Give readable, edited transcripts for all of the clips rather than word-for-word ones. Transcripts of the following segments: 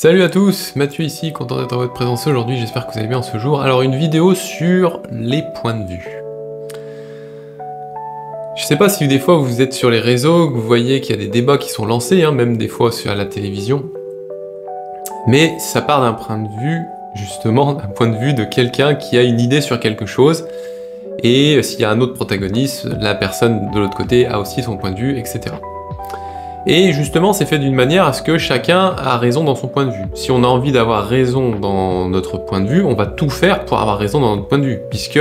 Salut à tous, Mathieu ici, content d'être à votre présence aujourd'hui, j'espère que vous allez bien ce jour. Alors une vidéo sur les points de vue. Je sais pas si des fois vous êtes sur les réseaux, que vous voyez qu'il y a des débats qui sont lancés, même des fois sur la télévision. Mais ça part d'un point de vue, justement, d'un point de vue de quelqu'un qui a une idée sur quelque chose. Et s'il y a un autre protagoniste, la personne de l'autre côté a aussi son point de vue, etc. Et justement, c'est fait d'une manière à ce que chacun a raison dans son point de vue. Si on a envie d'avoir raison dans notre point de vue, on va tout faire pour avoir raison dans notre point de vue. Puisque,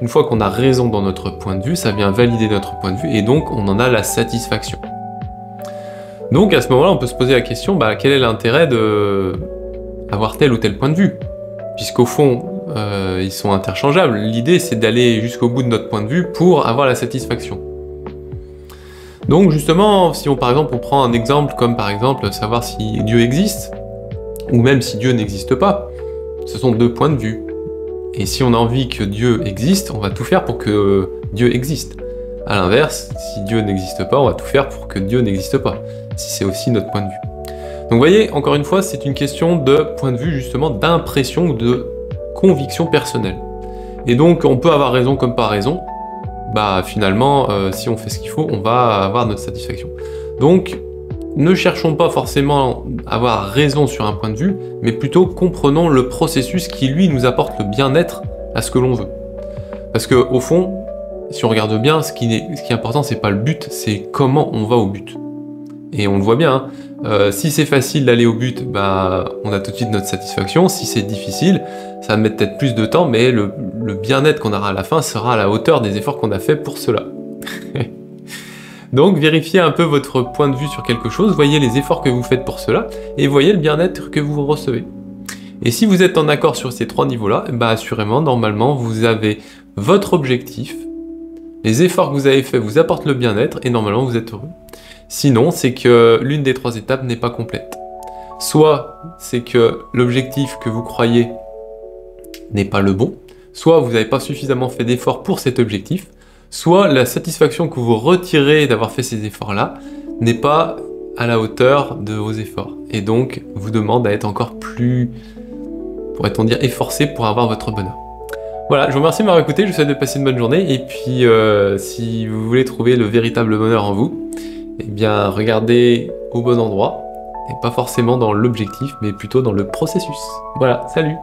une fois qu'on a raison dans notre point de vue, ça vient valider notre point de vue, et donc on en a la satisfaction. Donc à ce moment-là, on peut se poser la question, quel est l'intérêt d'avoir tel ou tel point de vue? Puisqu'au fond, ils sont interchangeables. L'idée, c'est d'aller jusqu'au bout de notre point de vue pour avoir la satisfaction. Donc justement, si par exemple on prend un exemple comme par exemple savoir si Dieu existe, ou même si Dieu n'existe pas, ce sont deux points de vue. Et si on a envie que Dieu existe, on va tout faire pour que Dieu existe. A l'inverse, si Dieu n'existe pas, on va tout faire pour que Dieu n'existe pas, si c'est aussi notre point de vue. Donc vous voyez, encore une fois, c'est une question de point de vue justement, d'impression ou de conviction personnelle. Et donc on peut avoir raison comme pas raison, finalement, si on fait ce qu'il faut, on va avoir notre satisfaction. Donc, ne cherchons pas forcément à avoir raison sur un point de vue, mais plutôt comprenons le processus qui, lui, nous apporte le bien-être à ce que l'on veut. Parce que, au fond, si on regarde bien, ce qui est important, c'est pas le but, c'est comment on va au but. Et on le voit bien, si c'est facile d'aller au but, on a tout de suite notre satisfaction. Si c'est difficile, ça va mettre peut-être plus de temps, mais le bien-être qu'on aura à la fin sera à la hauteur des efforts qu'on a fait pour cela. Donc vérifiez un peu votre point de vue sur quelque chose, voyez les efforts que vous faites pour cela, et voyez le bien-être que vous recevez. Et si vous êtes en accord sur ces trois niveaux-là, assurément, normalement, vous avez votre objectif, les efforts que vous avez faits vous apportent le bien-être, et normalement vous êtes heureux. Sinon, c'est que l'une des trois étapes n'est pas complète. Soit c'est que l'objectif que vous croyez n'est pas le bon, soit vous n'avez pas suffisamment fait d'efforts pour cet objectif, soit la satisfaction que vous retirez d'avoir fait ces efforts-là n'est pas à la hauteur de vos efforts, et donc vous demande à être encore plus, pourrait-on dire, efforcé pour avoir votre bonheur. Voilà, je vous remercie de m'avoir écouté, je vous souhaite de passer une bonne journée, et puis si vous voulez trouver le véritable bonheur en vous, eh bien regardez au bon endroit, et pas forcément dans l'objectif, mais plutôt dans le processus. Voilà, salut!